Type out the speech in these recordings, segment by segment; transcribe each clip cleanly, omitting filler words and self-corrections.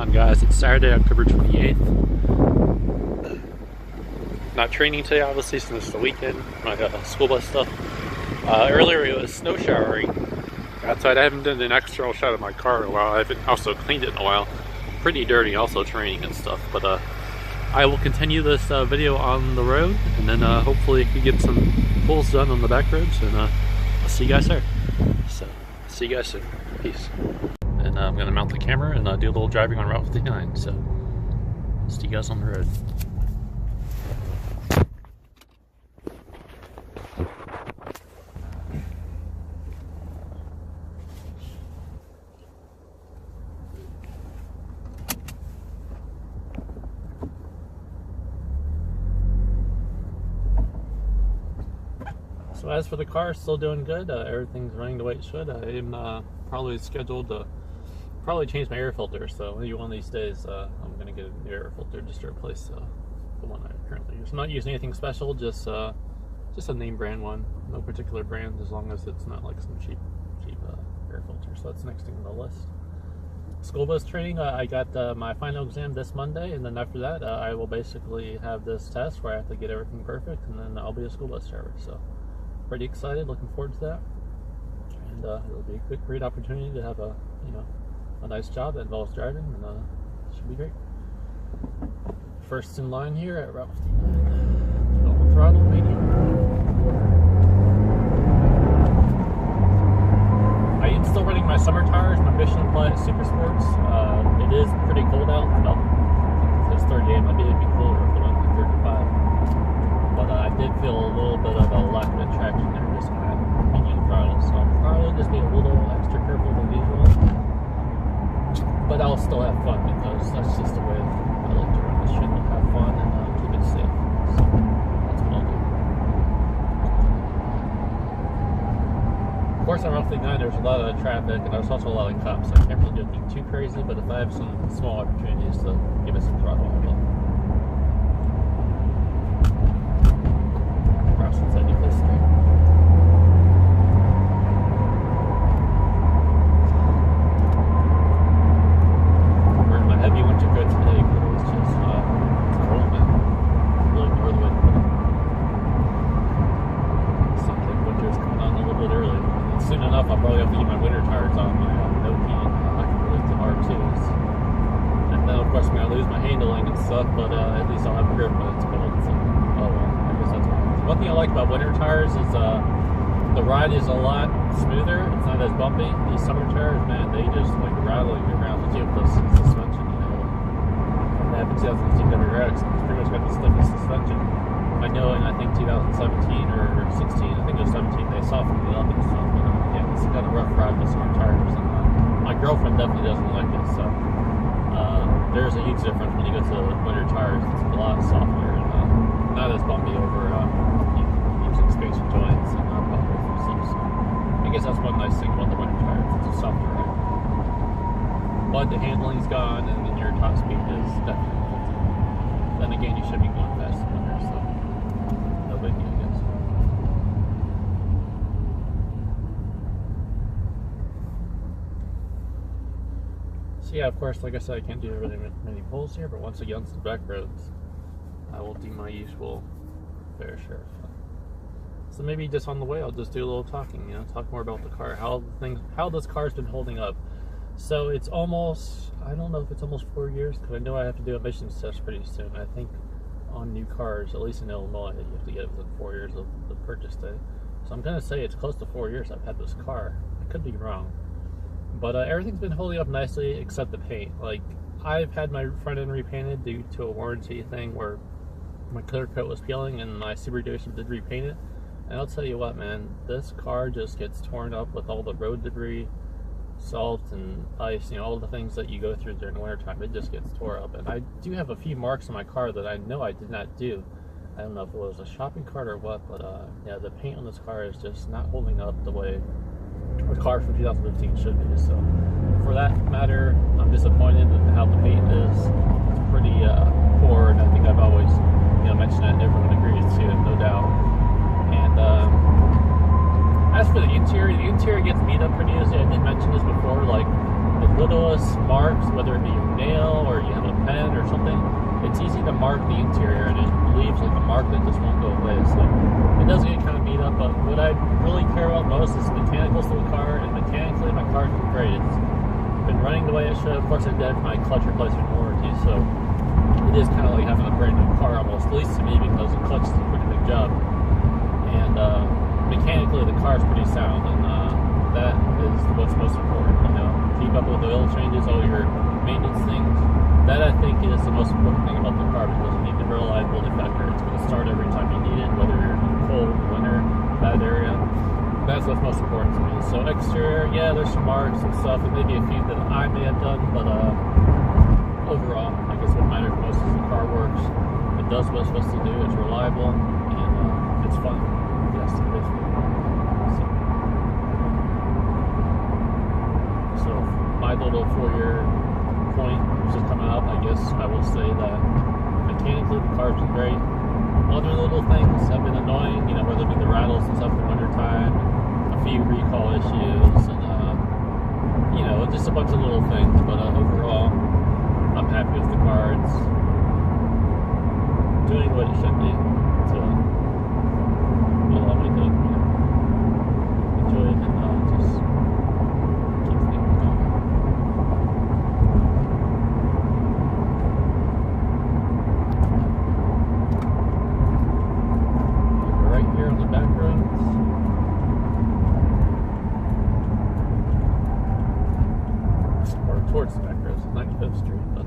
Guys, it's Saturday, October 28th. Not training today, obviously, since it's the weekend. My school bus stuff. Earlier it was snow showering outside. I haven't done an external shot of my car in a while. I haven't also cleaned it in a while. Pretty dirty, also training and stuff. But I will continue this video on the road, and then hopefully we get some pulls done on the back roads, and I'll see you guys there. So, see you guys soon. Peace. And I'm going to mount the camera and do a little driving on Route 59. So, see you guys on the road. So as for the car, still doing good. Everything's running the way it should. I am probably scheduled to change my air filter, so maybe one of these days I'm going to get a new air filter just to replace the one I currently use. I'm not using anything special, just a name brand one. No particular brand, as long as it's not like some cheap air filter. So that's the next thing on the list. School bus training, I got my final exam this Monday, and then after that I will basically have this test where I have to get everything perfect, and then I'll be a school bus driver. So pretty excited, looking forward to that. And it'll be a great opportunity to have a nice job that involves driving, and it should be great. First in line here at Route 59. Full throttle, medium. I am still running my summer tires, my Michelin Planet Super Sports. It is pretty cold out. This third day might be cooler if it went to 35. But I did feel a little bit of a lack of traction there just on that medium throttle. So I'll probably just be a little extra careful than usual. But I'll still have fun, because that's just the way I like to run this shit. Have fun and keep it safe. So that's what I'll do. Of course, on Route 59 there's a lot of traffic, and there's also a lot of cops. I can't really do anything too crazy, but if I have some small opportunities to give it some throttle, I will. Perhaps since I do this thing. But at least I'll have grip when it's cold. So, oh well, I guess that's one thing I like about winter tires is the ride is a lot smoother. It's not as bumpy. These summer tires, man, they just like rattle you around with the suspension. I have a 2015 WRX. It's pretty much got the stiffest suspension. I know, and I think 2017 or 16, I think it was 17, they softened it up and stuff. But yeah, it's got a rough ride with summer tires, and my girlfriend definitely doesn't like it. So. There's a huge difference when you go to winter tires. It's a lot softer and not as bumpy over using spacer joints and power and stuff. So I guess that's one nice thing about the winter tires. It's a softer ride. But the handling's gone, and then your top speed is definitely affected. Then again, you should be going fast in winter, so no big deal, I guess. So yeah, of course, like I said, I can't do really many pulls here, but once again, to the back roads, I will do my usual fair share of fun. So maybe just on the way, I'll just do a little talking, talk more about the car, how this car's been holding up. So it's almost, I don't know if it's almost 4 years, because I know I have to do emissions tests pretty soon. I think on new cars, at least in Illinois, you have to get it within 4 years of the purchase day. So I'm going to say it's close to 4 years I've had this car. I could be wrong. But everything's been holding up nicely except the paint. Like, I've had my front end repainted due to a warranty thing where my clear coat was peeling, and my Subaru dealership did repaint it. And I'll tell you what, man, this car just gets torn up with all the road debris, salt and ice, all the things that you go through during the winter time. It just gets tore up. And I do have a few marks on my car that I know I did not do. I don't know if it was a shopping cart or what, but yeah, the paint on this car is just not holding up the way a car from 2015 should be. So for that matter, I'm disappointed in how the paint is. It's pretty poor, and I think I've always mentioned that, and everyone agrees too, no doubt. And as for the interior gets beat up pretty easily. I did mention this before, like the littlest marks, whether it be your nail dent or something, it's easy to mark the interior, and it leaves like a mark that just won't go away. So it does get kind of beat up, but what I really care about most is mechanicals to the car, and mechanically my car's been great. It's been running the way it should. Of course, I did my clutch replacement warranty, so it is kind of like having a brand new car almost, at least to me, because the clutch is a pretty big job. And mechanically the car is pretty sound, and that is what's most important. You know, keep up with the oil changes, all your maintenance things. That, I think, is the most important thing about the car, because you need the reliability factor. It's going to start every time you need it, whether you're in cold, winter, bad area. That's what's most important to me. So exterior, yeah, there's some marks and stuff, and maybe a few that I may have done, but overall, I guess what matters most is the car works. It does what it's supposed to do. It's reliable, and it's fun. Yes, it is. So my little 4-year point, which is coming up, I guess I will say that mechanically the car's been great. Other little things have been annoying, you know, whether it be the rattles and stuff in the wintertime, a few recall issues, and you know, just a bunch of little things. But overall, I'm happy with the car. It's doing what it should be to allow me to, you know, enjoy it and just keep things going. Right here on the back roads. Or towards the back roads, 95th Street, but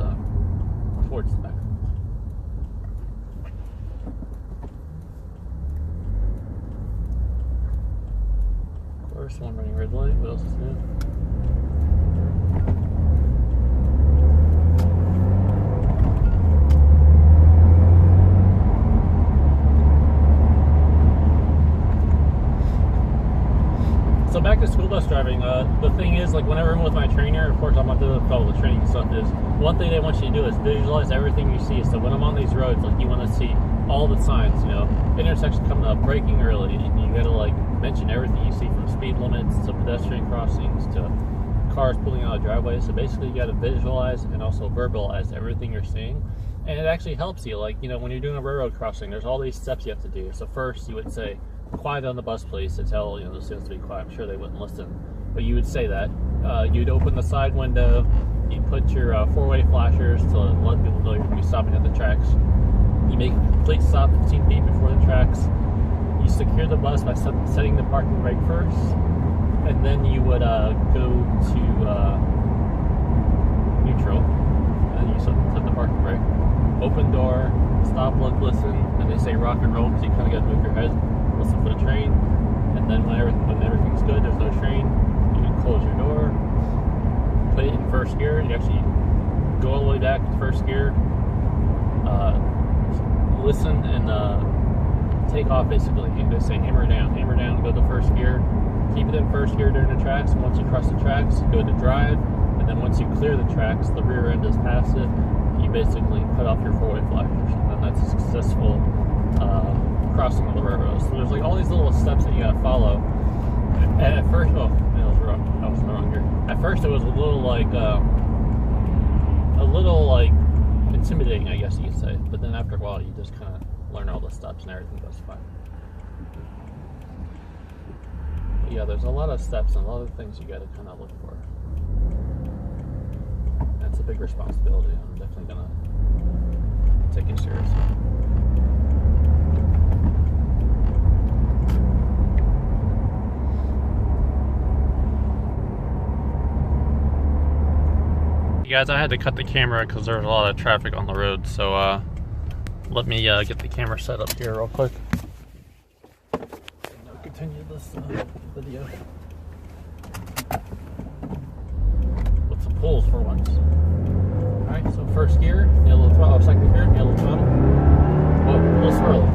towards the back roads. Of course, one running red light. What else is new? So back to school bus driving, the thing is, like, whenever I'm with my trainer, of course I'm going to do all the training stuff, is one thing they want you to do is visualize everything you see. So when I'm on these roads, like, you want to see all the signs, you know, intersection coming up, braking early, you got to, like, mention everything you see, from speed limits to pedestrian crossings to cars pulling out of driveways. So basically you got to visualize and also verbalize everything you're seeing. And it actually helps you, like, you know, when you're doing a railroad crossing, there's all these steps you have to do. So first you would say, quiet on the bus, please, to tell, you know, the students to be quiet. I'm sure they wouldn't listen, but you would say that. You'd open the side window, you put your four-way flashers to let people know you're going to be stopping at the tracks. You make a complete stop 15 feet before the tracks. You secure the bus by setting the parking brake first, and then you would go to neutral, and you set the parking brake. Open door, stop, look, listen, and they say rock and roll, because you kind of got to move your head, listen for the train, and then when everything's good, there's no train, you can close your door, put it in first gear. You actually go all the way back to first gear, listen, and take off. Basically, they say hammer down, go to first gear, keep it in first gear during the tracks. Once you cross the tracks, go to drive, and then once you clear the tracks, the rear end is past it, you basically cut off your four-way flashers, and then that's a successful crossing of the railroad. So there's like all these little steps that you gotta follow. And at first, oh, I was wrong. I was wrong here. At first, it was a little like intimidating, I guess you could say. But then after a while, you just kind of learn all the steps and everything goes fine. But yeah, there's a lot of steps and a lot of things you gotta kind of look for. That's a big responsibility. I'm definitely gonna take it seriously. Guys, I had to cut the camera because there was a lot of traffic on the road, so let me get the camera set up here real quick. And I'll continue this video with some pulls for once. Alright, so first gear, yellow throttle, second gear, yellow throttle. Whoa, a little swirly.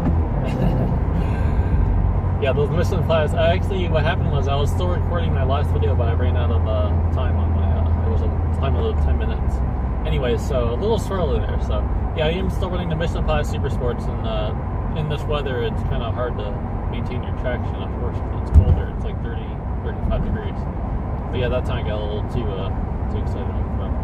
Yeah, those missing flags. Actually, what happened was I was still recording my last video, but I ran out of time on my, it was a time limit of 10 minutes. Anyway, so a little swirly there. So yeah, I am still running the Mission 5 Super Sports, and in this weather, it's kind of hard to maintain your traction. Of course, if it's colder, it's like 30, 35 degrees. But yeah, that time I got a little too excited on the front.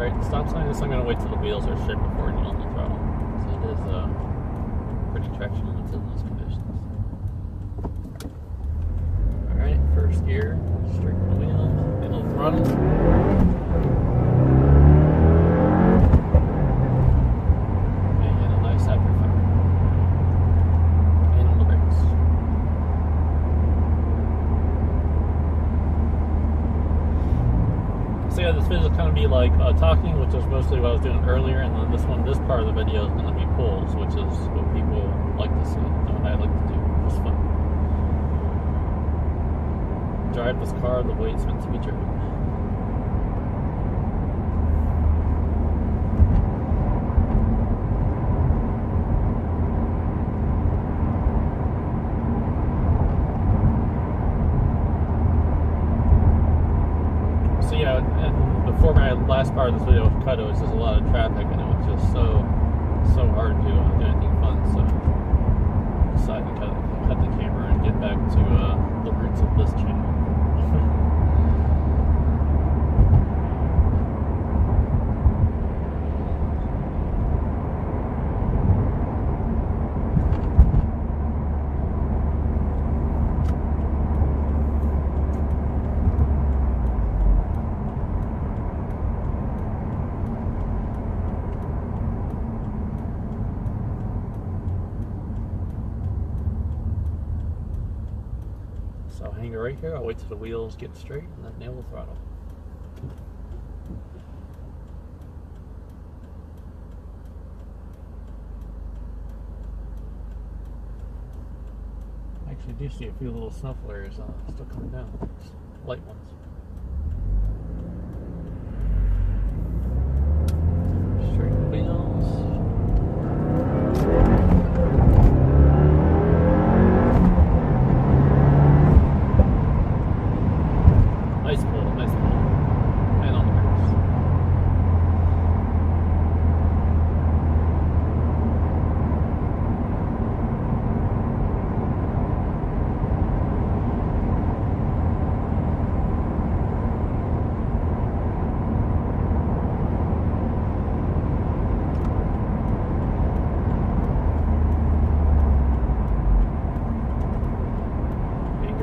right at the stop sign. This I'm going to wait till the wheels are straight before kneeling the throttle. So it is pretty traction limited in those conditions. Alright, first gear, straight the wheel, kneel the throttle. And a nice after fire. And on the brakes. So yeah, this video is going to be like talking, which was mostly what I was doing earlier, and then this part of the video is going to be pulls, which is what people like to see, and what I like to do. It's fun. Drive this car the way it's meant to be driven. So yeah, and before my last part of this video was cut, it was just a lot of traffic, and it was just so hard to do anything fun. So I decided to cut the camera and get back to the roots of this channel. So I'll hang it right here. I'll wait till the wheels get straight and then nail the throttle. I actually do see a few little snow flares still coming down, light ones. Straighten the wheels.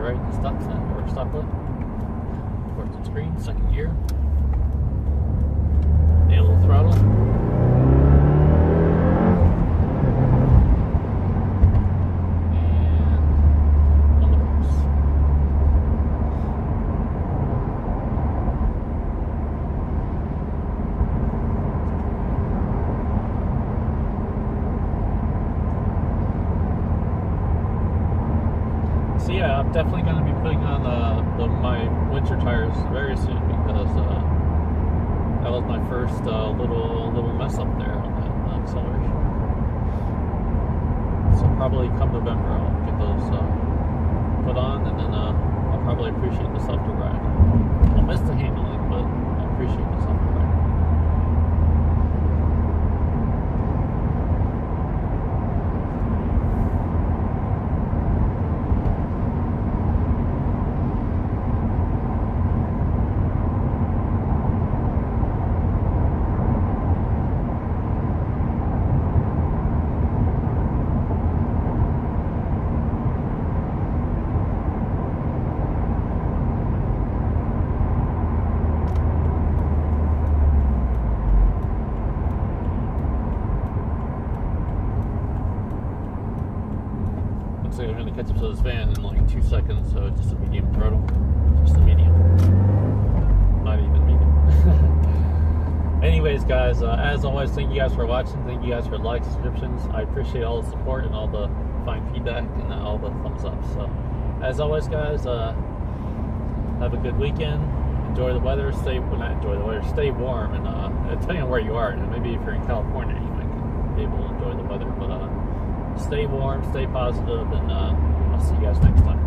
Right, stop sign or stop light. Towards the screen, second gear. Nail the throttle. And on the brakes. So yeah, I'm definitely going to be putting on my winter tires very soon, because that was my first little mess up there on that acceleration. So probably come November I'll get those put on, and then I'll probably appreciate the softer ride. I'll miss the handling, but I'll appreciate the softer ride. I'm going to catch up to this van in like 2 seconds, so just a medium throttle. Just a medium. Not even medium. Anyways, guys, as always, thank you guys for watching. Thank you guys for likes, subscriptions. I appreciate all the support and all the fine feedback and all the thumbs up. So, as always, guys, have a good weekend. Enjoy the weather. Not enjoy the weather. Stay warm, and depending on where you are, and maybe if you're in California, you might be able to enjoy the weather. But stay warm, stay positive, and I'll see you guys next time.